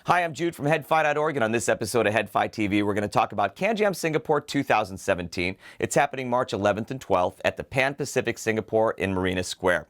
Hi, I'm Jude from HeadFi.org, and on this episode of HeadFi TV, we're going to talk about CanJam Singapore 2017. It's happening March 11th and 12th at the Pan Pacific Singapore in Marina Square.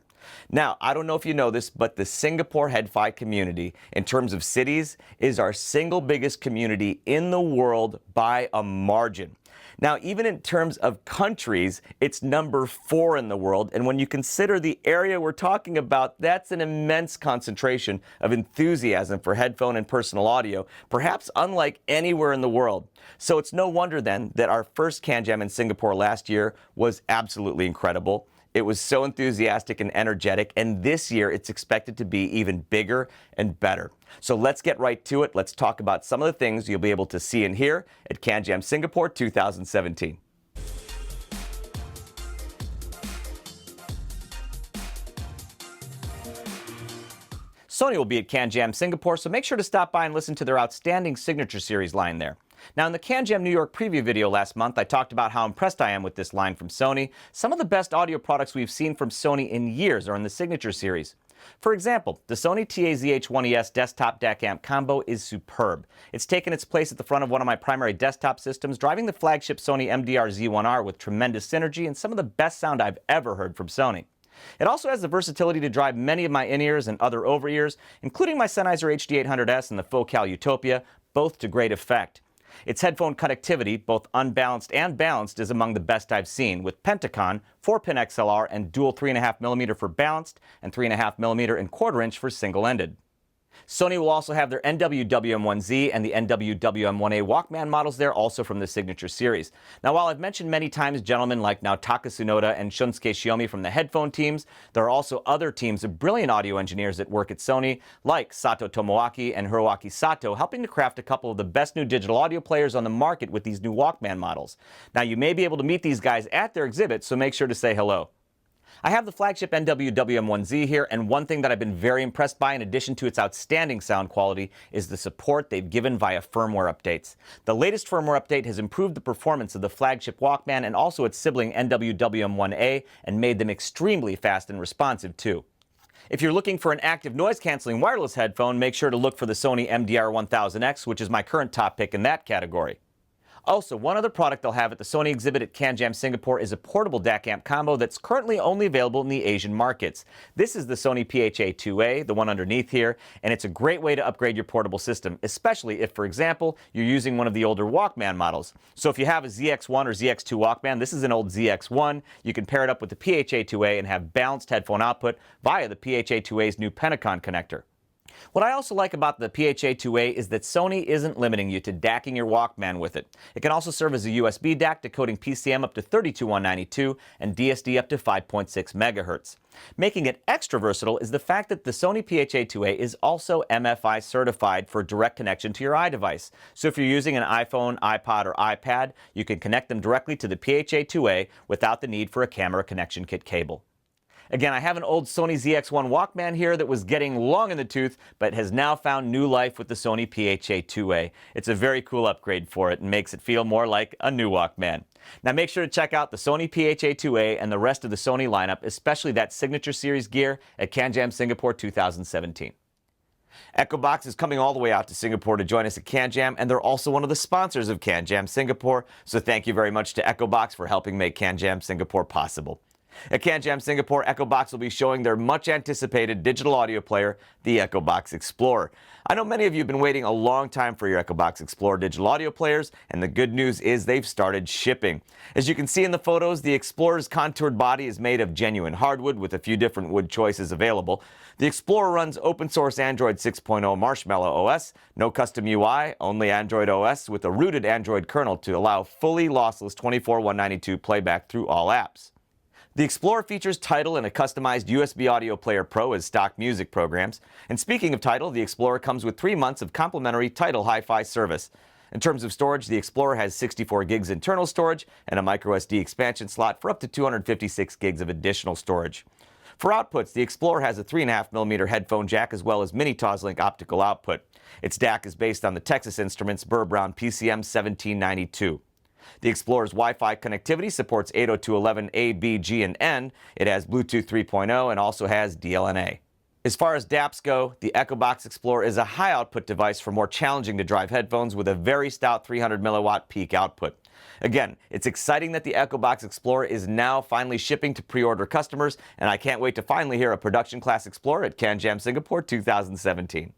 Now, I don't know if you know this, but the Singapore HeadFi community, in terms of cities, is our single biggest community in the world by a margin. Now, even in terms of countries, it's number 4 in the world. And when you consider the area we're talking about, that's an immense concentration of enthusiasm for headphone and personal audio, perhaps unlike anywhere in the world. So it's no wonder then that our first CanJam in Singapore last year was absolutely incredible. It was so enthusiastic and energetic, and this year it's expected to be even bigger and better. So let's get right to it. Let's talk about some of the things you'll be able to see and hear at CanJam Singapore 2017. Sony will be at CanJam Singapore, so make sure to stop by and listen to their outstanding Signature Series line there. Now, in the CanJam New York preview video last month, I talked about how impressed I am with this line from Sony. Some of the best audio products we've seen from Sony in years are in the Signature Series. For example, the Sony TAZH1ES desktop DAC amp combo is superb. It's taken its place at the front of one of my primary desktop systems, driving the flagship Sony MDR Z1R with tremendous synergy and some of the best sound I've ever heard from Sony. It also has the versatility to drive many of my in-ears and other over-ears, including my Sennheiser HD800S and the Focal Utopia, both to great effect. Its headphone connectivity, both unbalanced and balanced, is among the best I've seen, with Pentacon, 4-pin XLR, and dual 3.5mm for balanced and 3.5mm and quarter-inch for single-ended. Sony will also have their NW-WM1Z and the NW-WM1A Walkman models there, also from the Signature Series. Now, while I've mentioned many times gentlemen like Naotaka Tsunoda and Shunsuke Shiomi from the headphone teams, there are also other teams of brilliant audio engineers that work at Sony, like Sato Tomoaki and Hiroaki Sato, helping to craft a couple of the best new digital audio players on the market with these new Walkman models. Now, you may be able to meet these guys at their exhibit, so make sure to say hello. I have the flagship NW-WM1Z here, and one thing that I've been very impressed by, in addition to its outstanding sound quality, is the support they've given via firmware updates. The latest firmware update has improved the performance of the flagship Walkman and also its sibling NW-WM1A, and made them extremely fast and responsive too. If you're looking for an active noise-canceling wireless headphone, make sure to look for the Sony MDR1000X, which is my current top pick in that category. Also, one other product they'll have at the Sony exhibit at CanJam Singapore is a portable DAC amp combo that's currently only available in the Asian markets. This is the Sony PHA-2A, the one underneath here, and it's a great way to upgrade your portable system, especially if, for example, you're using one of the older Walkman models. So if you have a ZX1 or ZX2 Walkman, this is an old ZX1, you can pair it up with the PHA-2A and have balanced headphone output via the PHA-2A's new Pentacon connector. What I also like about the PHA-2A is that Sony isn't limiting you to DACing your Walkman with it. It can also serve as a USB DAC, decoding PCM up to 32192 and DSD up to 5.6 MHz. Making it extra versatile is the fact that the Sony PHA-2A is also MFI certified for direct connection to your iDevice. So if you're using an iPhone, iPod, or iPad, you can connect them directly to the PHA-2A without the need for a camera connection kit cable. Again, I have an old Sony ZX1 Walkman here that was getting long in the tooth, but has now found new life with the Sony PHA-2A. It's a very cool upgrade for it and makes it feel more like a new Walkman. Now make sure to check out the Sony PHA-2A and the rest of the Sony lineup, especially that Signature Series gear, at CanJam Singapore 2017. Echobox is coming all the way out to Singapore to join us at CanJam, and they're also one of the sponsors of CanJam Singapore, so thank you very much to Echobox for helping make CanJam Singapore possible. At CanJam Singapore, Echobox will be showing their much-anticipated digital audio player, the Echobox Explorer. I know many of you have been waiting a long time for your Echobox Explorer digital audio players, and the good news is they've started shipping. As you can see in the photos, the Explorer's contoured body is made of genuine hardwood with a few different wood choices available. The Explorer runs open-source Android 6.0 Marshmallow OS, no custom UI, only Android OS with a rooted Android kernel to allow fully lossless 24/192 playback through all apps. The Explorer features Tidal and a customized USB Audio Player Pro as stock music programs. And speaking of Tidal, the Explorer comes with 3 months of complimentary Tidal Hi-Fi service. In terms of storage, the Explorer has 64 gigs internal storage and a microSD expansion slot for up to 256 gigs of additional storage. For outputs, the Explorer has a 3.5mm headphone jack as well as mini Toslink optical output. Its DAC is based on the Texas Instruments Burr Brown PCM 1792. The Explorer's Wi-Fi connectivity supports 802.11a, b, g, and n. It has Bluetooth 3.0 and also has DLNA. As far as DACs go, the Echobox Explorer is a high output device for more challenging to drive headphones with a very stout 300 milliwatt peak output. Again, it's exciting that the Echobox Explorer is now finally shipping to pre-order customers, and I can't wait to finally hear a production class Explorer at CanJam Singapore 2017.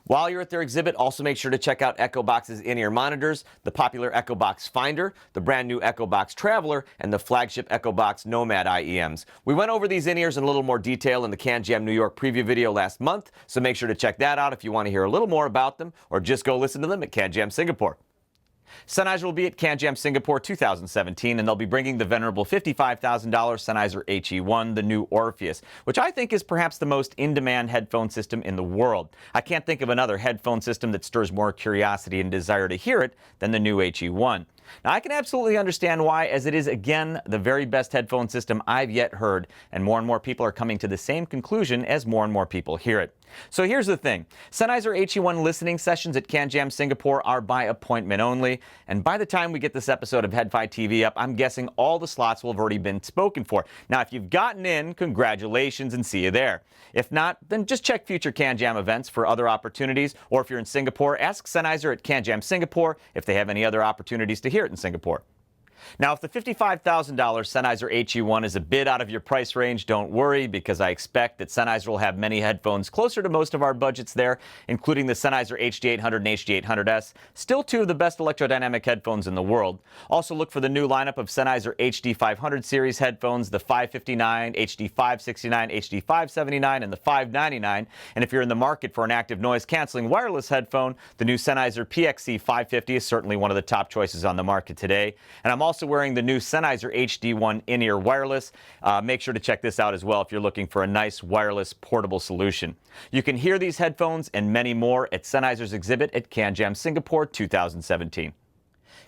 While you're at their exhibit, also make sure to check out Echobox's in-ear monitors, the popular Echobox Finder, the brand new Echobox Traveler, and the flagship Echobox Nomad IEMs. We went over these in-ears in a little more detail in the CanJam New York preview video last month, so make sure to check that out if you want to hear a little more about them, or just go listen to them at CanJam Singapore. Sennheiser will be at CanJam Singapore 2017, and they'll be bringing the venerable $55,000 Sennheiser HE1, the new Orpheus, which I think is perhaps the most in-demand headphone system in the world. I can't think of another headphone system that stirs more curiosity and desire to hear it than the new HE1. Now, I can absolutely understand why, as it is, again, the very best headphone system I've yet heard, and more people are coming to the same conclusion as more and more people hear it. So here's the thing. Sennheiser HE1 listening sessions at CanJam Singapore are by appointment only, and by the time we get this episode of HeadFi TV up, I'm guessing all the slots will have already been spoken for. Now, if you've gotten in, congratulations and see you there. If not, then just check future CanJam events for other opportunities, or if you're in Singapore, ask Sennheiser at CanJam Singapore if they have any other opportunities to hear it in Singapore. Now, if the $55,000 Sennheiser HE1 is a bit out of your price range, don't worry, because I expect that Sennheiser will have many headphones closer to most of our budgets there, including the Sennheiser HD800 and HD800S, still two of the best electrodynamic headphones in the world. Also look for the new lineup of Sennheiser HD500 series headphones, the 559, HD569, HD579, and the 599. And if you're in the market for an active noise-canceling wireless headphone, the new Sennheiser PXC550 is certainly one of the top choices on the market today. And I'm also wearing the new Sennheiser HD1 in-ear wireless. Make sure to check this out as well if you're looking for a nice wireless portable solution. You can hear these headphones and many more at Sennheiser's exhibit at CanJam Singapore 2017.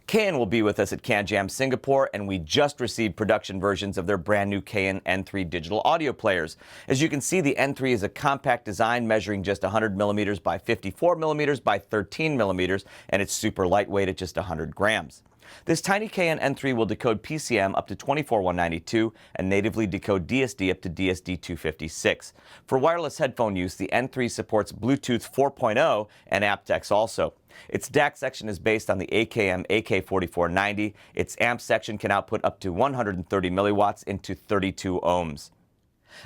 Cayin will be with us at CanJam Singapore, and we just received production versions of their brand new Cayin N3 digital audio players. As you can see, the N3 is a compact design measuring just 100 millimeters by 54 millimeters by 13 millimeters, and it's super lightweight at just 100 grams. This tiny Cayin N3 will decode PCM up to 24192 and natively decode DSD up to DSD 256. For wireless headphone use, the N3 supports Bluetooth 4.0 and aptX also. Its DAC section is based on the AKM AK4490. Its amp section can output up to 130 milliwatts into 32 ohms.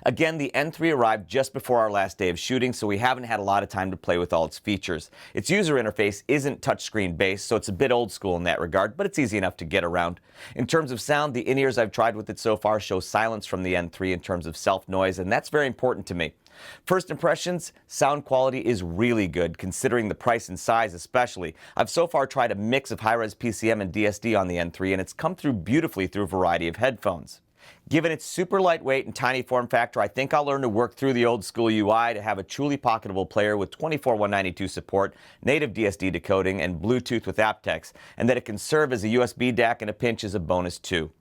Again, the N3 arrived just before our last day of shooting, so we haven't had a lot of time to play with all its features. Its user interface isn't touchscreen based, so it's a bit old school in that regard, but it's easy enough to get around. In terms of sound, the in-ears I've tried with it so far show silence from the N3 in terms of self-noise, and that's very important to me. First impressions, sound quality is really good, considering the price and size especially. I've so far tried a mix of high-res PCM and DSD on the N3, and it's come through beautifully through a variety of headphones. Given its super lightweight and tiny form factor, I think I'll learn to work through the old school UI to have a truly pocketable player with 24192 support, native DSD decoding, and Bluetooth with aptX, and that it can serve as a USB DAC in a pinch is a bonus too.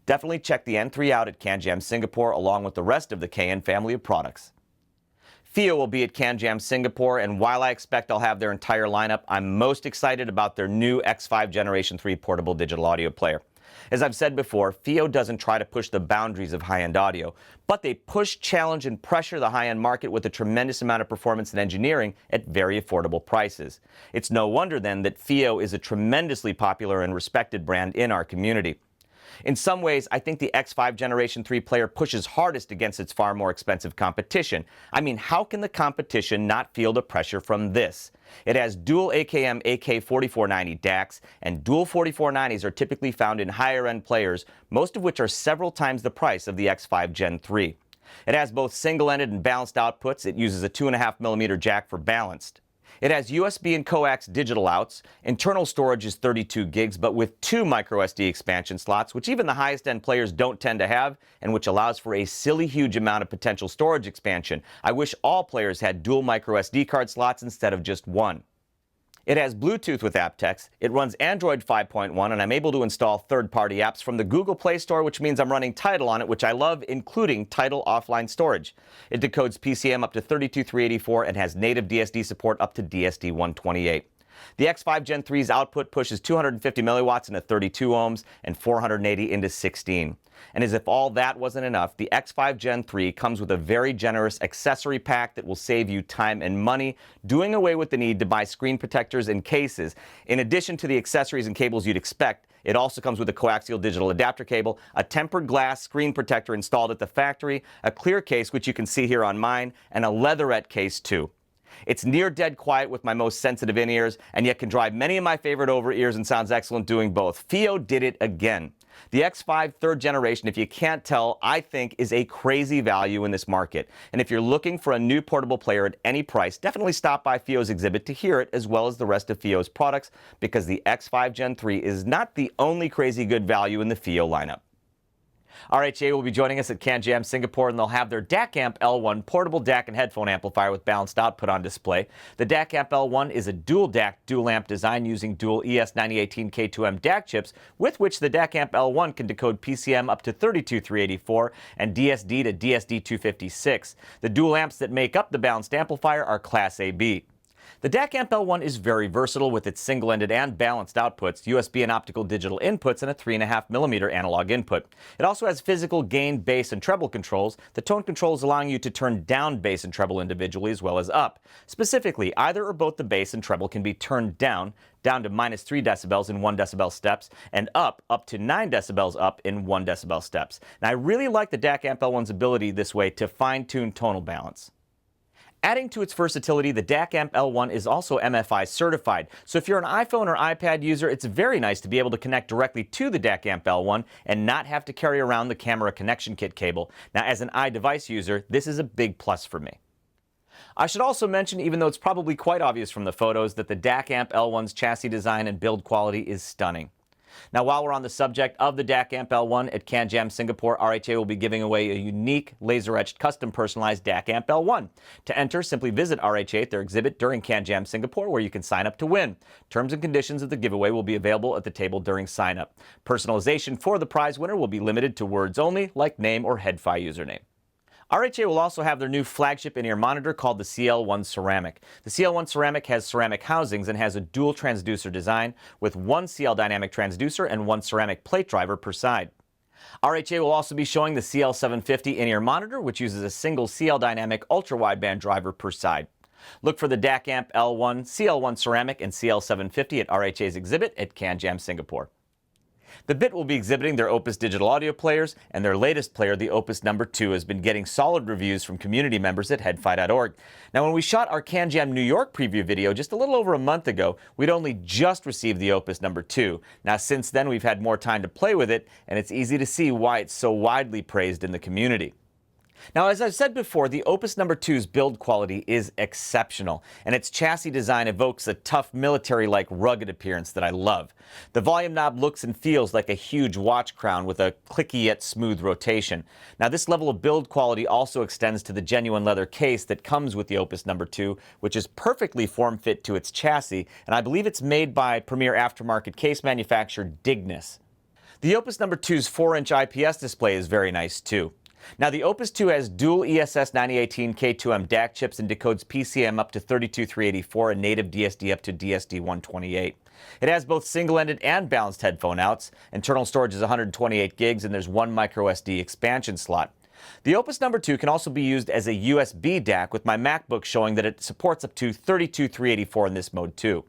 Definitely check the N3 out at CanJam Singapore along with the rest of the Cayin family of products. FiiO will be at CanJam Singapore, and while I expect I'll have their entire lineup, I'm most excited about their new X5 Generation 3 portable digital audio player. As I've said before, FiiO doesn't try to push the boundaries of high-end audio, but they push, challenge, and pressure the high-end market with a tremendous amount of performance and engineering at very affordable prices. It's no wonder, then, that FiiO is a tremendously popular and respected brand in our community. In some ways, I think the X5 Generation 3 player pushes hardest against its far more expensive competition. I mean, how can the competition not feel the pressure from this? It has dual AKM AK4490 DACs, and dual 4490s are typically found in higher-end players, most of which are several times the price of the X5 Gen 3. It has both single-ended and balanced outputs. It uses a 2.5mm jack for balanced. It has USB and coax digital outs. Internal storage is 32 gigs, but with 2 microSD expansion slots, which even the highest-end players don't tend to have, and which allows for a silly huge amount of potential storage expansion. I wish all players had dual microSD card slots instead of just one. It has Bluetooth with aptX, it runs Android 5.1, and I'm able to install third-party apps from the Google Play Store, which means I'm running Tidal on it, which I love, including Tidal offline storage. It decodes PCM up to 32384 and has native DSD support up to DSD 128. The X5 Gen 3's output pushes 250 milliwatts into 32 ohms and 480 into 16. And as if all that wasn't enough, the X5 Gen 3 comes with a very generous accessory pack that will save you time and money, doing away with the need to buy screen protectors and cases. In addition to the accessories and cables you'd expect, it also comes with a coaxial digital adapter cable, a tempered glass screen protector installed at the factory, a clear case, which you can see here on mine, and a leatherette case too. It's near dead quiet with my most sensitive in-ears, and yet can drive many of my favorite over-ears and sounds excellent doing both. FiiO did it again. The X5 3rd generation, if you can't tell, I think is a crazy value in this market. And if you're looking for a new portable player at any price, definitely stop by FiiO's exhibit to hear it, as well as the rest of FiiO's products, because the X5 Gen 3 is not the only crazy good value in the FiiO lineup. RHA will be joining us at CanJam Singapore, and they'll have their DACamp L1 portable DAC and headphone amplifier with balanced output on display. The DACamp L1 is a dual DAC, dual amp design using dual ES9018 K2M DAC chips, with which the DACamp L1 can decode PCM up to 32384 and DSD to DSD256. The dual amps that make up the balanced amplifier are Class AB. The DACamp L1 is very versatile with its single-ended and balanced outputs, USB and optical digital inputs, and a 3.5mm analog input. It also has physical gain, bass, and treble controls, the tone controls allowing you to turn down bass and treble individually as well as up. Specifically, either or both the bass and treble can be turned down to -3 decibels in 1 decibel steps, and up to 9 decibels up in 1 decibel steps. Now, I really like the DACamp L1's ability this way to fine-tune tonal balance. Adding to its versatility, the DACamp L1 is also MFI certified. So if you're an iPhone or iPad user, it's very nice to be able to connect directly to the DACamp L1 and not have to carry around the camera connection kit cable. Now, as an iDevice user, this is a big plus for me. I should also mention, even though it's probably quite obvious from the photos, that the DACamp L1's chassis design and build quality is stunning. Now, while we're on the subject of the DACamp L1 at CanJam Singapore, RHA will be giving away a unique laser-etched custom personalized DACamp L1. To enter, simply visit RHA at their exhibit during CanJam Singapore, where you can sign up to win. Terms and conditions of the giveaway will be available at the table during sign-up. Personalization for the prize winner will be limited to words only, like name or HeadFi username. RHA will also have their new flagship in-ear monitor called the CL1 Ceramic. The CL1 Ceramic has ceramic housings and has a dual transducer design with one CL dynamic transducer and one ceramic plate driver per side. RHA will also be showing the CL750 in-ear monitor, which uses a single CL dynamic ultra-wideband driver per side. Look for the DACamp L1, CL1 Ceramic, and CL750 at RHA's exhibit at CanJam Singapore. The BIT will be exhibiting their Opus digital audio players, and their latest player, the Opus No. 2, has been getting solid reviews from community members at headfi.org. Now, when we shot our CanJam New York preview video just a little over a month ago, we'd only just received the Opus No. 2. Now, since then, we've had more time to play with it, and it's easy to see why it's so widely praised in the community. Now, as I've said before, the Opus No. 2's build quality is exceptional, and its chassis design evokes a tough military-like rugged appearance that I love. The volume knob looks and feels like a huge watch crown with a clicky yet smooth rotation. Now, this level of build quality also extends to the genuine leather case that comes with the Opus No. 2, which is perfectly form-fit to its chassis, and I believe it's made by premier aftermarket case manufacturer Dignus. The Opus No. 2's 4-inch IPS display is very nice, too. Now, the Opus 2 has dual ESS9018 K2M DAC chips and decodes PCM up to 32384 and native DSD up to DSD128. It has both single-ended and balanced headphone outs. Internal storage is 128 gigs, and there's one microSD expansion slot. The Opus No. 2 can also be used as a USB DAC, with my MacBook showing that it supports up to 32384 in this mode too.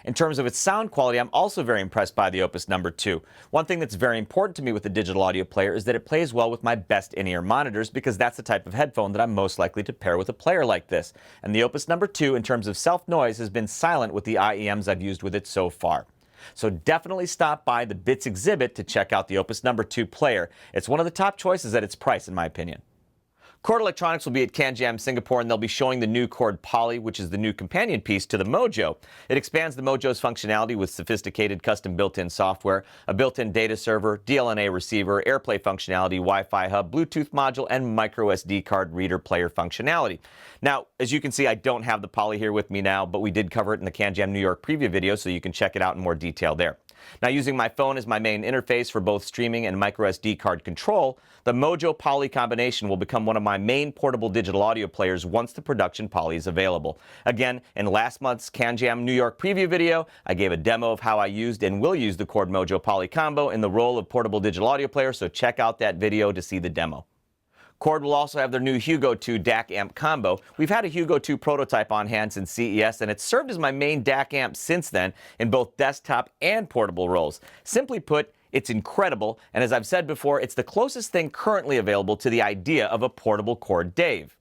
In terms of its sound quality, I'm also very impressed by the Opus No. 2. One thing that's very important to me with the digital audio player is that it plays well with my best in-ear monitors, because that's the type of headphone that I'm most likely to pair with a player like this. And the Opus No. 2, in terms of self-noise, has been silent with the IEMs I've used with it so far. So definitely stop by the BITS exhibit to check out the Opus No. 2 player. It's one of the top choices at its price, in my opinion. Chord Electronics will be at CanJam Singapore, and they'll be showing the new Chord Poly, which is the new companion piece to the Mojo. It expands the Mojo's functionality with sophisticated custom built-in software, a built-in data server, DLNA receiver, AirPlay functionality, Wi-Fi hub, Bluetooth module, and microSD card reader player functionality. Now, as you can see, I don't have the Poly here with me now, but we did cover it in the CanJam New York preview video, so you can check it out in more detail there. Now, using my phone as my main interface for both streaming and microSD card control, the Mojo Poly combination will become one of my main portable digital audio players once the production Poly is available. Again, in last month's CanJam New York preview video, I gave a demo of how I used and will use the Chord Mojo Poly combo in the role of portable digital audio player, so check out that video to see the demo. Chord will also have their new Hugo 2 DAC amp combo. We've had a Hugo 2 prototype on hand since CES, and it's served as my main DAC amp since then in both desktop and portable roles. Simply put, it's incredible, and as I've said before, it's the closest thing currently available to the idea of a portable Chord Dave.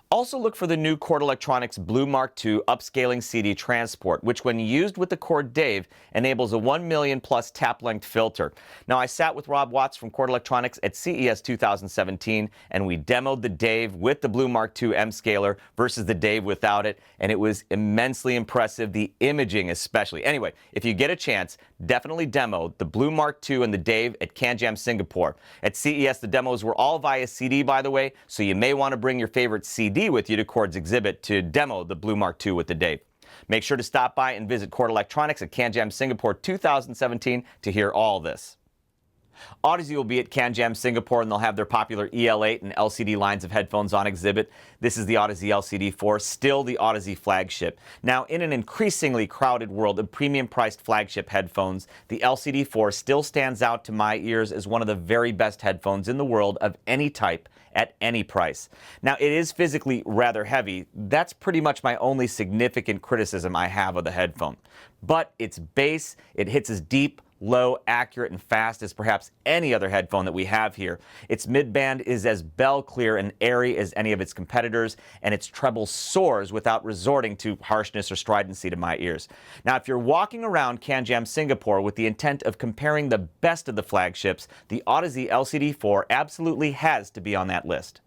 Also look for the new Chord Electronics Blue Mark II upscaling CD transport, which when used with the Chord Dave enables a 1 million plus tap length filter. Now, I sat with Rob Watts from Chord Electronics at CES 2017 and we demoed the Dave with the Blue Mark II M scaler versus the Dave without it, and it was immensely impressive, the imaging especially. Anyway, if you get a chance, definitely demo the Blue Mark II and the Dave at CanJam Singapore. At CES, the demos were all via CD, by the way, so you may want to bring your favorite CD with you to Chord's exhibit to demo the Blue Mark II with the Dave. Make sure to stop by and visit Chord Electronics at CanJam Singapore 2017 to hear all this. Audeze will be at CanJam Singapore, and they'll have their popular EL8 and LCD lines of headphones on exhibit. This is the Audeze LCD4, still the Audeze flagship. Now, in an increasingly crowded world of premium-priced flagship headphones, the LCD4 still stands out to my ears as one of the very best headphones in the world of any type at any price. Now, it is physically rather heavy. That's pretty much my only significant criticism I have of the headphone. But its bass, it hits as deep, low, accurate, and fast as perhaps any other headphone that we have here. Its midband is as bell clear and airy as any of its competitors, and its treble soars without resorting to harshness or stridency to my ears. Now, if you're walking around CanJam Singapore with the intent of comparing the best of the flagships, the Audeze LCD4 absolutely has to be on that list.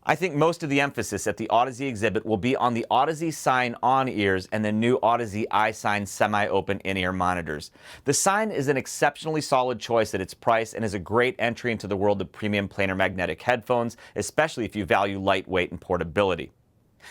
I think most of the emphasis at the Audeze exhibit will be on the Audeze Sign on-ears and the new Audeze iSign semi-open in-ear monitors. The Sign is an exceptionally solid choice at its price and is a great entry into the world of premium planar magnetic headphones, especially if you value lightweight and portability.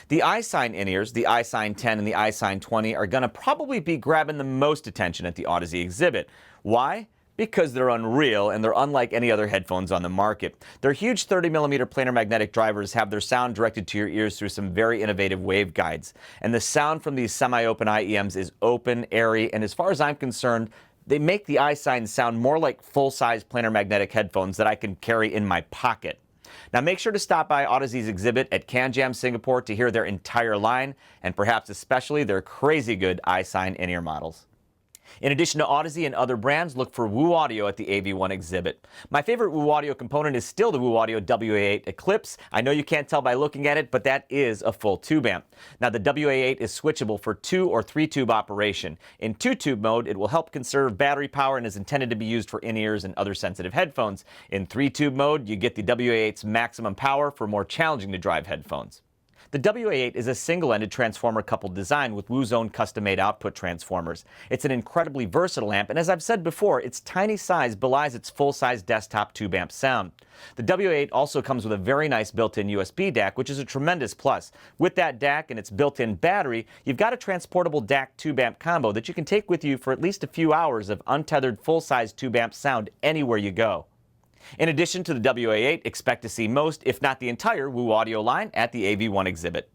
The iSign in-ears, the iSign 10 and the iSign 20, are going to probably be grabbing the most attention at the Audeze exhibit. Why? Because they're unreal and they're unlike any other headphones on the market. Their huge 30mm planar magnetic drivers have their sound directed to your ears through some very innovative waveguides. And the sound from these semi-open IEMs is open, airy, and as far as I'm concerned, they make the iSign sound more like full-size planar magnetic headphones that I can carry in my pocket. Now, make sure to stop by Audeze's exhibit at CanJam Singapore to hear their entire line, and perhaps especially their crazy good iSign in-ear models. In addition to Audeze and other brands, look for Woo Audio at the AV1 exhibit. My favorite Woo Audio component is still the Woo Audio WA8 Eclipse. I know you can't tell by looking at it, but that is a full tube amp. Now, the WA8 is switchable for 2 or 3 tube operation. In 2-tube mode, it will help conserve battery power and is intended to be used for in-ears and other sensitive headphones. In 3-tube mode, you get the WA8's maximum power for more challenging to drive headphones. The WA8 is a single-ended transformer-coupled design with Woo's own custom-made output transformers. It's an incredibly versatile amp, and as I've said before, its tiny size belies its full-size desktop tube-amp sound. The WA8 also comes with a very nice built-in USB DAC, which is a tremendous plus. With that DAC and its built-in battery, you've got a transportable DAC tube-amp combo that you can take with you for at least a few hours of untethered full-size tube-amp sound anywhere you go. In addition to the WA8, expect to see most, if not the entire, Woo Audio line at the AV1 exhibit.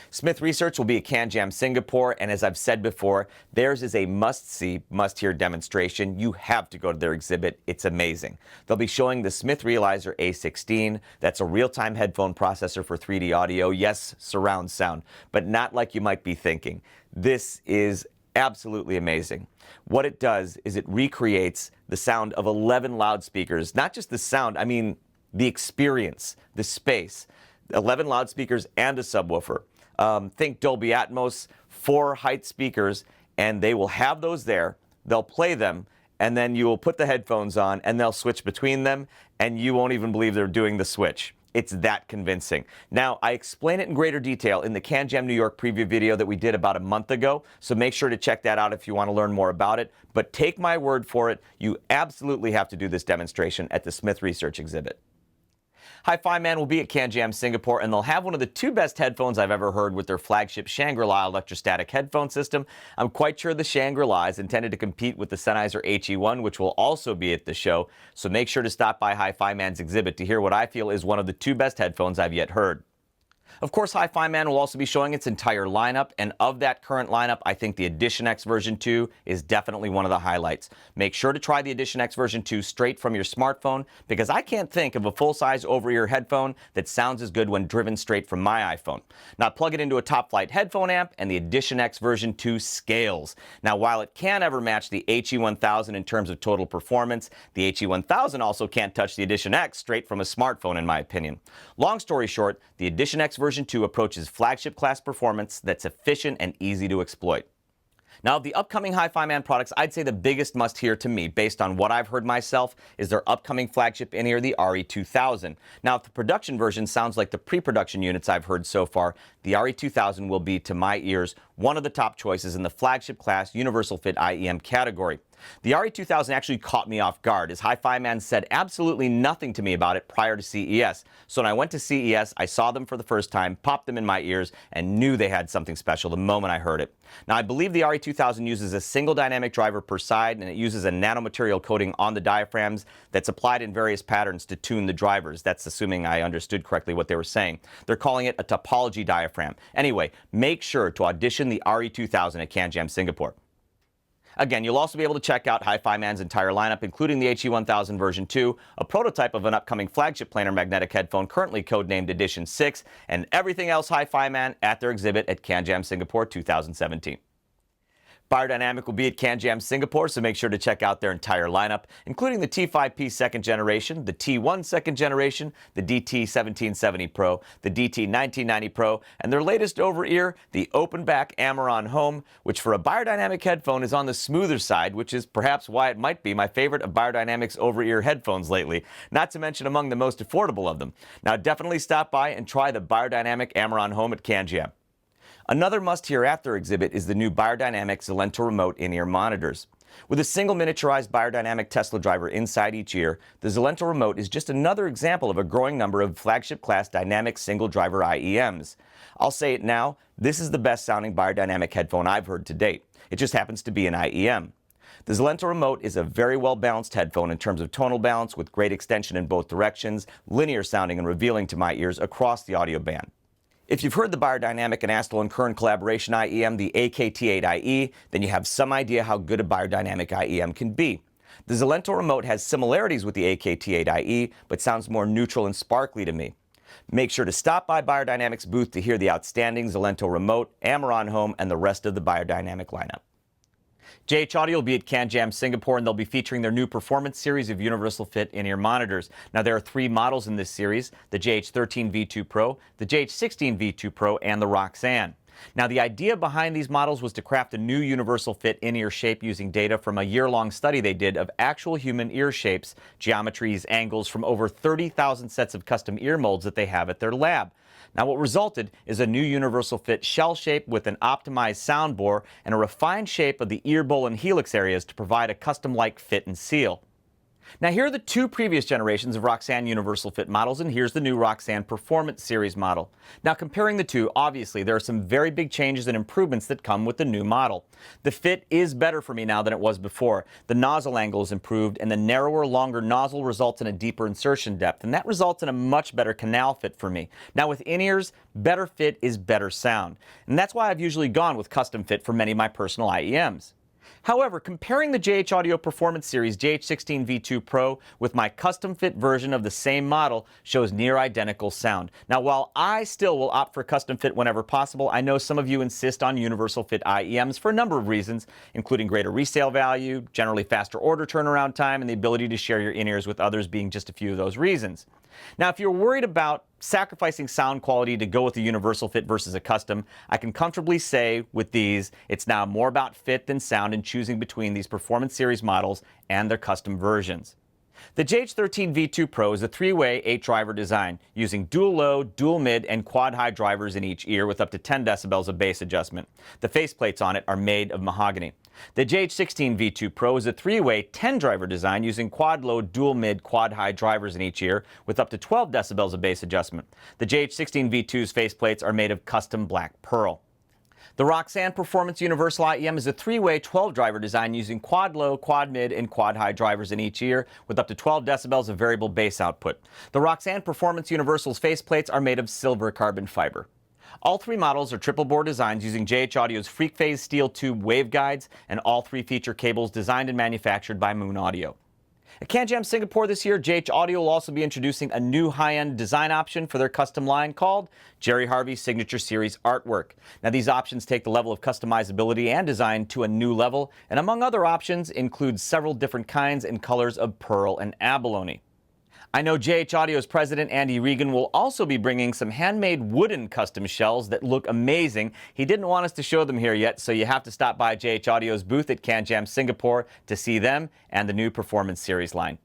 Smyth Research will be at CanJam Singapore, and as I've said before, theirs is a must-see, must-hear demonstration. You have to go to their exhibit. It's amazing. They'll be showing the Smyth Realizer A16. That's a real-time headphone processor for 3D audio. Yes, surround sound, but not like you might be thinking. This is absolutely amazing. What it does is it recreates the sound of 11 loudspeakers. Not just the sound, I mean the experience, the space. 11 loudspeakers and a subwoofer. Think Dolby Atmos, 4 height speakers, and they will have those there. They'll play them, and then you will put the headphones on, and they'll switch between them, and you won't even believe they're doing the switch. It's that convincing. Now, I explain it in greater detail in the CanJam New York preview video that we did about a month ago, so make sure to check that out if you want to learn more about it. But take my word for it, you absolutely have to do this demonstration at the Smyth Research exhibit. HiFiMAN will be at CanJam Singapore, and they'll have one of the two best headphones I've ever heard with their flagship Shangri-La electrostatic headphone system. I'm quite sure the Shangri-La is intended to compete with the Sennheiser HE1, which will also be at the show, so make sure to stop by HiFiMAN's exhibit to hear what I feel is one of the two best headphones I've yet heard. Of course, HiFiMAN will also be showing its entire lineup, and of that current lineup, I think the Edition X version 2 is definitely one of the highlights. Make sure to try the Edition X version 2 straight from your smartphone, because I can't think of a full-size over-ear headphone that sounds as good when driven straight from my iPhone. Now, plug it into a top-flight headphone amp, and the Edition X version 2 scales. Now, while it can't ever match the HE1000 in terms of total performance, the HE1000 also can't touch the Edition X straight from a smartphone, in my opinion. Long story short, the Edition X version 2 approaches flagship class performance that's efficient and easy to exploit. Now, of the upcoming HiFiMAN products, I'd say the biggest must-hear to me, based on what I've heard myself, is their upcoming flagship in-ear, the RE2000. Now, if the production version sounds like the pre-production units I've heard so far, the RE2000 will be, to my ears, one of the top choices in the flagship class universal fit IEM category. The RE2000 actually caught me off guard, as HiFiMAN said absolutely nothing to me about it prior to CES. So when I went to CES, I saw them for the first time, popped them in my ears, and knew they had something special the moment I heard it. Now, I believe the RE2000 uses a single dynamic driver per side, and it uses a nanomaterial coating on the diaphragms that's applied in various patterns to tune the drivers. That's assuming I understood correctly what they were saying. They're calling it a topology diaphragm. Anyway, make sure to audition the RE2000 at CanJam Singapore. Again, you'll also be able to check out HiFiMAN's entire lineup, including the HE1000 version 2, a prototype of an upcoming flagship planar magnetic headphone currently codenamed Edition 6, and everything else HiFiMAN at their exhibit at CanJam Singapore 2017. Beyerdynamic will be at CanJam Singapore, so make sure to check out their entire lineup, including the T5P second generation, the T1 second generation, the DT1770 Pro, the DT1990 Pro, and their latest over-ear, the open-back Amaron Home, which for a Beyerdynamic headphone is on the smoother side, which is perhaps why it might be my favorite of Beyerdynamic's over-ear headphones lately, not to mention among the most affordable of them. Now, definitely stop by and try the Beyerdynamic Amaron Home at CanJam. Another must-hear at their exhibit is the new Beyerdynamic Zilento Remote in-ear monitors. With a single miniaturized Beyerdynamic Tesla driver inside each ear, the Zilento Remote is just another example of a growing number of flagship-class dynamic single-driver IEMs. I'll say it now, this is the best-sounding Beyerdynamic headphone I've heard to date. It just happens to be an IEM. The Zilento Remote is a very well-balanced headphone in terms of tonal balance, with great extension in both directions, linear sounding and revealing to my ears across the audio band. If you've heard the Beyerdynamic and Astle and Kern collaboration IEM, the AKT8IE, then you have some idea how good a Beyerdynamic IEM can be. The Zilento Remote has similarities with the AKT8IE, but sounds more neutral and sparkly to me. Make sure to stop by Beyerdynamic's booth to hear the outstanding Zilento Remote, Amaron Home, and the rest of the Beyerdynamic lineup. JH Audio will be at CanJam Singapore, and they'll be featuring their new performance series of universal fit in-ear monitors. Now, there are three models in this series: the JH13 V2 Pro, the JH16 V2 Pro, and the Roxanne. Now, the idea behind these models was to craft a new universal fit in-ear shape using data from a year-long study they did of actual human ear shapes, geometries, angles from over 30,000 sets of custom ear molds that they have at their lab. Now, what resulted is a new universal fit shell shape with an optimized sound bore and a refined shape of the ear bowl and helix areas to provide a custom-like fit and seal. Now, here are the two previous generations of Roxanne universal fit models, and here's the new Roxanne Performance Series model. Now, comparing the two, obviously there are some very big changes and improvements that come with the new model. The fit is better for me now than it was before. The nozzle angle is improved, and the narrower, longer nozzle results in a deeper insertion depth, and that results in a much better canal fit for me. Now, with in-ears, better fit is better sound, and that's why I've usually gone with custom fit for many of my personal IEMs. However, comparing the JH Audio Performance Series JH16 V2 Pro with my custom fit version of the same model shows near identical sound. Now, while I still will opt for custom fit whenever possible, I know some of you insist on universal fit IEMs for a number of reasons, including greater resale value, generally faster order turnaround time, and the ability to share your in-ears with others being just a few of those reasons. Now, if you're worried about sacrificing sound quality to go with a universal fit versus a custom, I can comfortably say with these, it's now more about fit than sound in choosing between these Performance Series models and their custom versions. The JH13 V2 Pro is a 3-way 8-driver design using dual low, dual mid, and quad high drivers in each ear with up to 10 decibels of bass adjustment. The faceplates on it are made of mahogany. The JH16 V2 Pro is a 3-way 10-driver design using quad low, dual mid, quad high drivers in each ear with up to 12 decibels of bass adjustment. The JH16 V2's faceplates are made of custom black pearl. The Roxanne Performance Universal IEM is a 3-way 12-driver design using quad low, quad mid, and quad high drivers in each ear with up to 12 decibels of variable bass output. The Roxanne Performance Universal's faceplates are made of silver carbon fiber. All 3 models are triple bore designs using JH Audio's Freak Phase steel tube waveguides, and all 3 feature cables designed and manufactured by Moon Audio. At CanJam Singapore this year, JH Audio will also be introducing a new high-end design option for their custom line called Jerry Harvey Signature Series Artwork. Now, these options take the level of customizability and design to a new level, and among other options include several different kinds and colors of pearl and abalone. I know JH Audio's president, Andy Regan, will also be bringing some handmade wooden custom shells that look amazing. He didn't want us to show them here yet, so you have to stop by JH Audio's booth at CanJam Singapore to see them and the new Performance Series line.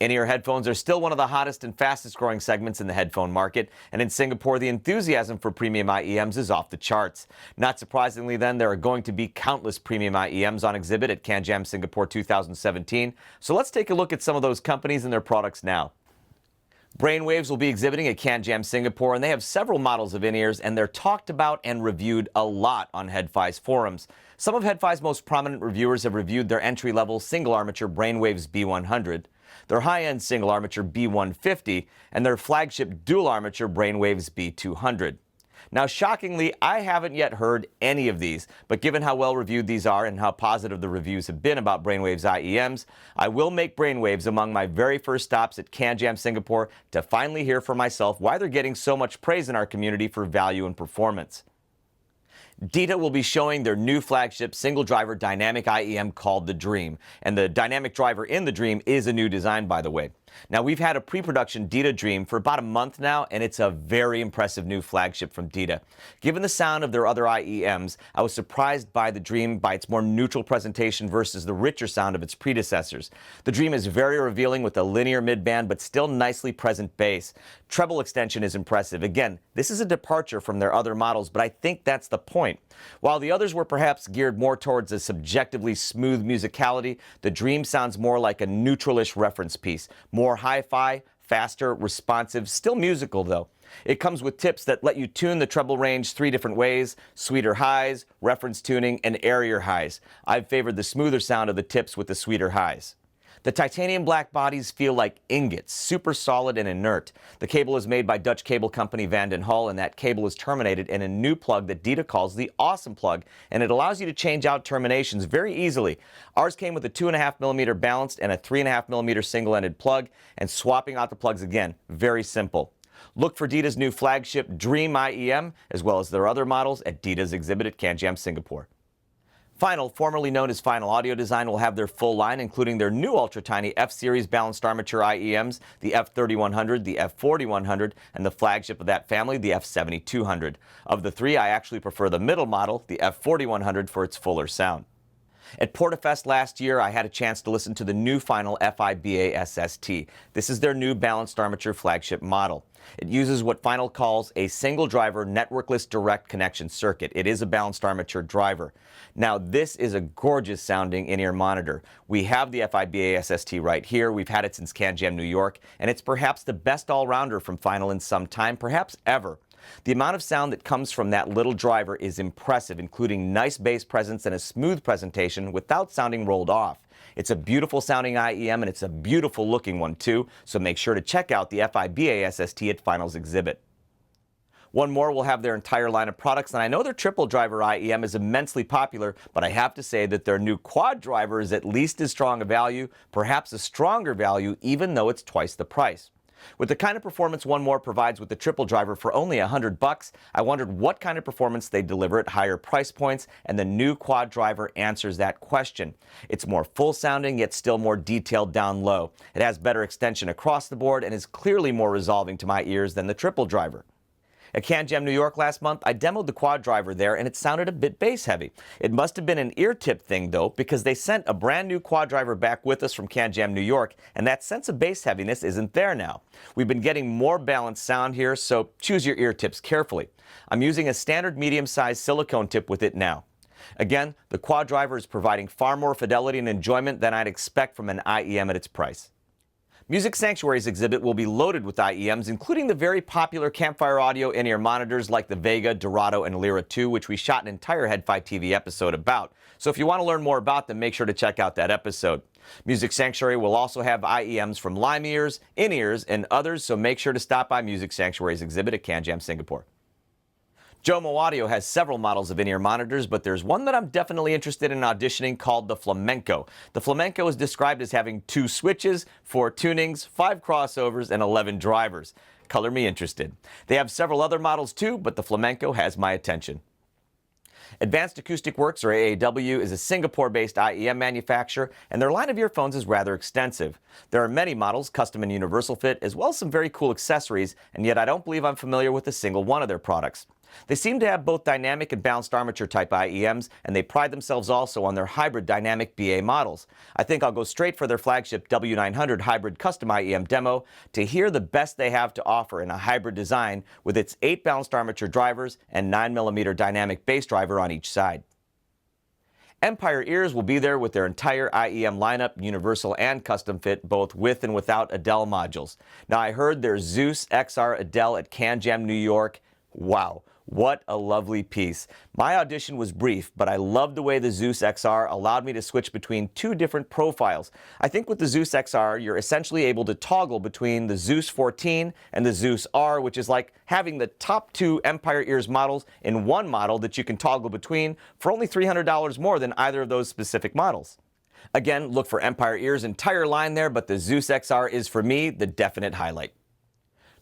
In-ear headphones are still one of the hottest and fastest growing segments in the headphone market, and in Singapore the enthusiasm for premium IEMs is off the charts. Not surprisingly then, there are going to be countless premium IEMs on exhibit at CanJam Singapore 2017, so let's take a look at some of those companies and their products now. Brainwavz will be exhibiting at CanJam Singapore, and they have several models of in-ears, and they're talked about and reviewed a lot on HeadFi's forums. Some of HeadFi's most prominent reviewers have reviewed their entry-level single-armature Brainwavz B100, their high-end single-armature B150, and their flagship dual-armature Brainwavz B200. Now, shockingly, I haven't yet heard any of these, but given how well-reviewed these are and how positive the reviews have been about Brainwavz IEMs, I will make Brainwavz among my very first stops at CanJam Singapore to finally hear for myself why they're getting so much praise in our community for value and performance. Dita will be showing their new flagship single-driver dynamic IEM called the Dream, and the dynamic driver in the Dream is a new design, by the way. Now, we've had a pre-production Dita Dream for about a month now, and it's a very impressive new flagship from Dita. Given the sound of their other IEMs, I was surprised by the Dream by its more neutral presentation versus the richer sound of its predecessors. The Dream is very revealing with a linear mid-band, but still nicely present bass. Treble extension is impressive. Again, this is a departure from their other models, but I think that's the point. While the others were perhaps geared more towards a subjectively smooth musicality, the Dream sounds more like a neutralish reference piece. More hi-fi, faster, responsive, still musical though. It comes with tips that let you tune the treble range 3 different ways: sweeter highs, reference tuning, and airier highs. I've favored the smoother sound of the tips with the sweeter highs. The titanium black bodies feel like ingots, super solid and inert. The cable is made by Dutch cable company Van den Hall, and that cable is terminated in a new plug that Dita calls the Awesome Plug, and it allows you to change out terminations very easily. Ours came with a 2.5mm balanced and a 3.5mm single-ended plug, and swapping out the plugs again, very simple. Look for Dita's new flagship Dream IEM, as well as their other models at Dita's exhibit at CanJam Singapore. Final, formerly known as Final Audio Design, will have their full line, including their new ultra-tiny F-Series balanced armature IEMs, the F3100, the F4100, and the flagship of that family, the F7200. Of the 3, I actually prefer the middle model, the F4100, for its fuller sound. At Portafest last year, I had a chance to listen to the new Final FiBA SST. This is their new balanced armature flagship model. It uses what Final calls a single-driver networkless direct connection circuit. It is a balanced armature driver. Now, this is a gorgeous-sounding in-ear monitor. We have the FiBA SST right here. We've had it since CanJam New York, and it's perhaps the best all-rounder from Final in some time, perhaps ever. The amount of sound that comes from that little driver is impressive, including nice bass presence and a smooth presentation without sounding rolled off. It's a beautiful sounding IEM, and it's a beautiful looking one too, so make sure to check out the FiBA SST at Final's exhibit. One More will have their entire line of products, and I know their triple driver IEM is immensely popular, but I have to say that their new quad driver is at least as strong a value, perhaps a stronger value, even though it's twice the price. With the kind of performance One More provides with the triple driver for only $100, I wondered what kind of performance they deliver at higher price points, and the new quad driver answers that question. It's more full sounding, yet still more detailed down low. It has better extension across the board and is clearly more resolving to my ears than the triple driver. At CanJam New York last month, I demoed the quad driver there and it sounded a bit bass heavy. It must have been an ear tip thing though, because they sent a brand new quad driver back with us from CanJam New York, and that sense of bass heaviness isn't there now. We've been getting more balanced sound here, so choose your ear tips carefully. I'm using a standard medium-sized silicone tip with it now. Again, the quad driver is providing far more fidelity and enjoyment than I'd expect from an IEM at its price. Music Sanctuary's exhibit will be loaded with IEMs, including the very popular Campfire audio in-ear monitors like the Vega, Dorado, and Lyra 2, which we shot an entire HeadFi TV episode about. So if you want to learn more about them, make sure to check out that episode. Music Sanctuary will also have IEMs from Lime Ears, In-Ears, and others, so make sure to stop by Music Sanctuary's exhibit at CanJam Singapore. Jomo Audio has several models of in-ear monitors, but there's one that I'm definitely interested in auditioning called the Flamenco. The Flamenco is described as having 2 switches, 4 tunings, 5 crossovers, and 11 drivers. Color me interested. They have several other models too, but the Flamenco has my attention. Advanced AcousticWerkes, or AAW, is a Singapore-based IEM manufacturer, and their line of earphones is rather extensive. There are many models, custom and universal fit, as well as some very cool accessories, and yet I don't believe I'm familiar with a single one of their products. They seem to have both dynamic and balanced armature type IEMs, and they pride themselves also on their hybrid dynamic BA models. I think I'll go straight for their flagship W900 hybrid custom IEM demo to hear the best they have to offer in a hybrid design with its 8 balanced armature drivers and 9mm dynamic bass driver on each side. Empire Ears will be there with their entire IEM lineup, universal and custom fit, both with and without Adele modules. Now I heard their Zeus XR Adele at CanJam New York. Wow. What a lovely piece. My audition was brief, but I loved the way the Zeus XR allowed me to switch between 2 different profiles. I think with the Zeus XR, you're essentially able to toggle between the Zeus 14 and the Zeus R, which is like having the top 2 Empire Ears models in one model that you can toggle between for only $300 more than either of those specific models. Again, look for Empire Ears' entire line there, but the Zeus XR is, for me, the definite highlight.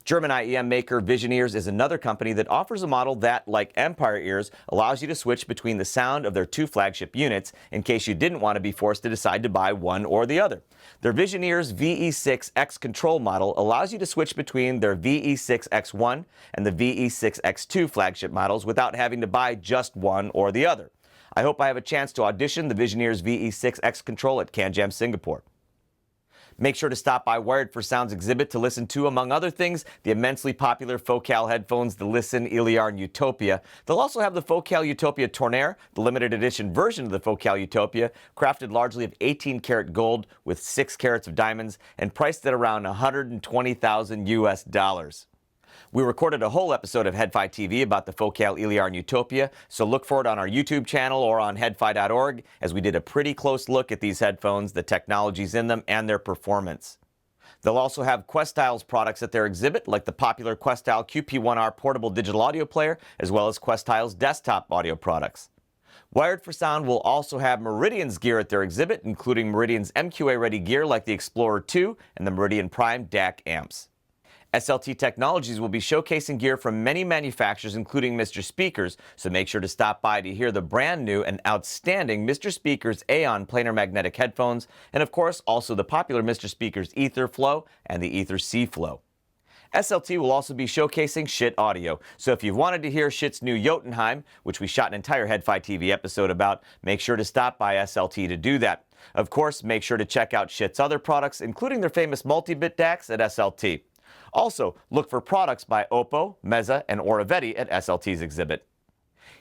German IEM maker Vision Ears is another company that offers a model that, like Empire Ears, allows you to switch between the sound of their 2 flagship units in case you didn't want to be forced to decide to buy one or the other. Their Vision Ears VE6 X Control model allows you to switch between their VE6 X1 and the VE6 X2 flagship models without having to buy just one or the other. I hope I have a chance to audition the Vision Ears VE6 X Control at CanJam Singapore. Make sure to stop by Wired for Sound's exhibit to listen to, among other things, the immensely popular Focal headphones, the Listen, Iliar, and Utopia. They'll also have the Focal Utopia Tournaire, the limited edition version of the Focal Utopia, crafted largely of 18-karat gold with 6 carats of diamonds and priced at around $120,000 US. We recorded a whole episode of HeadFi TV about the Focal Iliar and Utopia, so look for it on our YouTube channel or on headfi.org, as we did a pretty close look at these headphones, the technologies in them, and their performance. They'll also have Questyle's products at their exhibit, like the popular Questyle QP1R portable digital audio player, as well as Questyle's desktop audio products. Wired for Sound will also have Meridian's gear at their exhibit, including Meridian's MQA-ready gear like the Explorer 2 and the Meridian Prime DAC amps. SLT Technologies will be showcasing gear from many manufacturers, including MrSpeakers, so make sure to stop by to hear the brand new and outstanding MrSpeakers Aeon planar magnetic headphones, and of course also the popular MrSpeakers Ether Flow and the Ether C Flow. SLT will also be showcasing Schiit audio, so if you've wanted to hear Schiit's new Jotunheim, which we shot an entire HeadFi TV episode about, make sure to stop by SLT to do that. Of course, make sure to check out Schiit's other products, including their famous multi-bit DACs at SLT. Also, look for products by Oppo, Meza, and Oravetti at SLT's exhibit.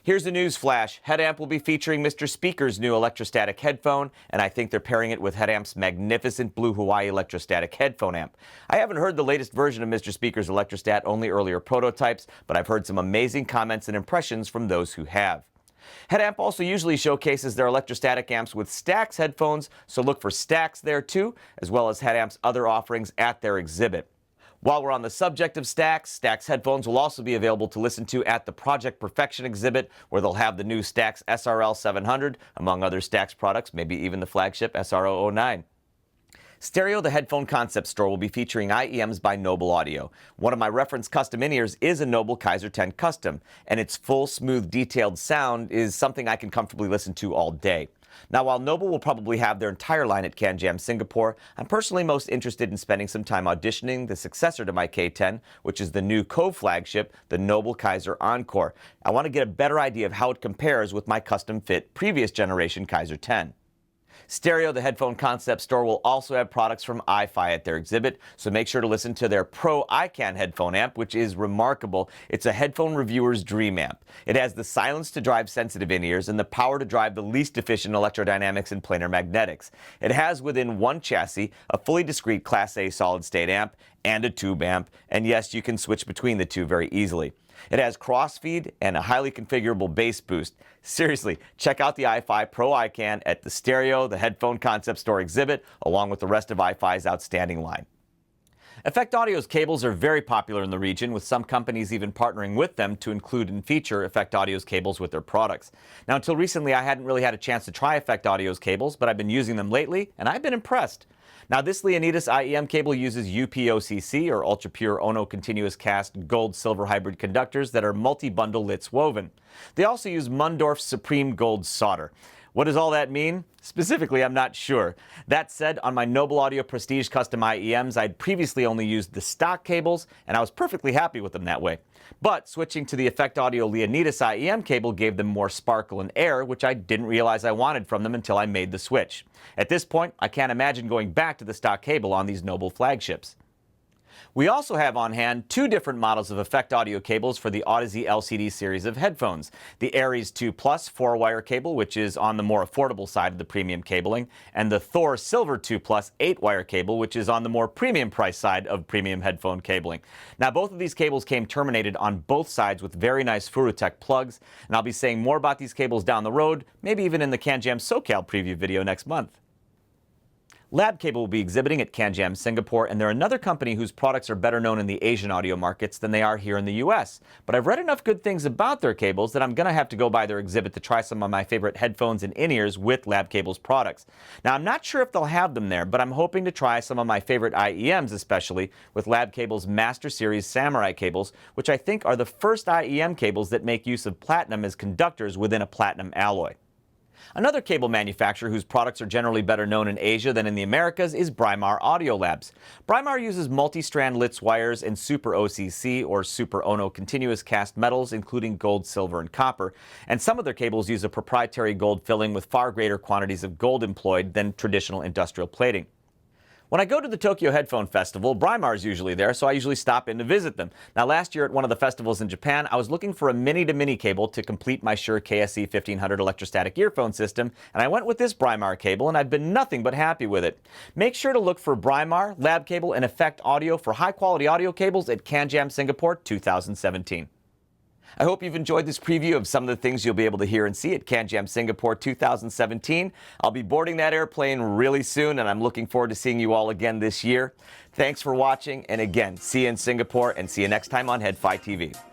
Here's a news flash. HeadAmp will be featuring MrSpeakers' new electrostatic headphone, and I think they're pairing it with HeadAmp's magnificent Blue Hawaii electrostatic headphone amp. I haven't heard the latest version of MrSpeakers' electrostat, only earlier prototypes, but I've heard some amazing comments and impressions from those who have. HeadAmp also usually showcases their electrostatic amps with Stax headphones, so look for Stax there too, as well as HeadAmp's other offerings at their exhibit. While we're on the subject of Stax headphones will also be available to listen to at the Project Perfection exhibit, where they'll have the new Stax SRL 700, among other Stax products, maybe even the flagship SR009. Stereo, the headphone concept store, will be featuring IEMs by Noble Audio. One of my reference custom in-ears is a Noble Kaiser 10 Custom, and its full, smooth, detailed sound is something I can comfortably listen to all day. Now, while Noble will probably have their entire line at CanJam Singapore, I'm personally most interested in spending some time auditioning the successor to my K10, which is the new co-flagship, the Noble Kaiser Encore. I want to get a better idea of how it compares with my custom-fit previous generation Kaiser 10. Stereo, the headphone concept store, will also have products from iFi at their exhibit, so make sure to listen to their Pro iCan headphone amp, which is remarkable. It's a headphone reviewer's dream amp. It has the silence to drive sensitive in-ears and the power to drive the least efficient electrodynamics and planar magnetics. It has within one chassis a fully discrete Class A solid-state amp and a tube amp, and yes, you can switch between the two very easily. It has crossfeed and a highly configurable bass boost. Seriously, check out the iFi Pro iCan at the Stereo, the headphone concept store exhibit, along with the rest of iFi's outstanding line. Effect Audio's cables are very popular in the region, with some companies even partnering with them to include and feature Effect Audio's cables with their products. Now, until recently, I hadn't really had a chance to try Effect Audio's cables, but I've been using them lately, and I've been impressed. Now, this Leonidas IEM cable uses UPOCC, or Ultra Pure Ono Continuous Cast Gold-Silver Hybrid conductors that are multi-bundle Litz woven. They also use Mundorf's Supreme Gold solder. What does all that mean? Specifically, I'm not sure. That said, on my Noble Audio Prestige Custom IEMs, I'd previously only used the stock cables, and I was perfectly happy with them that way. But switching to the Effect Audio Leonidas IEM cable gave them more sparkle and air, which I didn't realize I wanted from them until I made the switch. At this point, I can't imagine going back to the stock cable on these Noble flagships. We also have on hand two different models of Effect Audio cables for the Audeze LCD series of headphones. The Aries 2 Plus 4-wire cable, which is on the more affordable side of the premium cabling, and the Thor Silver 2 Plus 8-wire cable, which is on the more premium price side of premium headphone cabling. Now, both of these cables came terminated on both sides with very nice Furutech plugs, and I'll be saying more about these cables down the road, maybe even in the CanJam SoCal preview video next month. Labkable will be exhibiting at CanJam Singapore, and they're another company whose products are better known in the Asian audio markets than they are here in the US. But I've read enough good things about their cables that I'm going to have to go by their exhibit to try some of my favorite headphones and in-ears with Labkable's products. Now, I'm not sure if they'll have them there, but I'm hoping to try some of my favorite IEMs, especially with Labkable's Master Series Samurai cables, which I think are the first IEM cables that make use of platinum as conductors within a platinum alloy. Another cable manufacturer whose products are generally better known in Asia than in the Americas is Brimar Audio Labs. Brimar uses multi-strand Litz wires and Super OCC, or Super Ono continuous cast metals, including gold, silver, and copper, and some of their cables use a proprietary gold filling with far greater quantities of gold employed than traditional industrial plating. When I go to the Tokyo Headphone Festival, Brimar is usually there, so I usually stop in to visit them. Now, last year at one of the festivals in Japan, I was looking for a mini-to-mini cable to complete my Shure KSE 1500 electrostatic earphone system, and I went with this Brimar cable, and I've been nothing but happy with it. Make sure to look for Brimar, Labkable, and Effect Audio for high-quality audio cables at CanJam Singapore 2017. I hope you've enjoyed this preview of some of the things you'll be able to hear and see at CanJam Singapore 2017. I'll be boarding that airplane really soon, and I'm looking forward to seeing you all again this year. Thanks for watching, and again, see you in Singapore, and see you next time on HeadFi TV.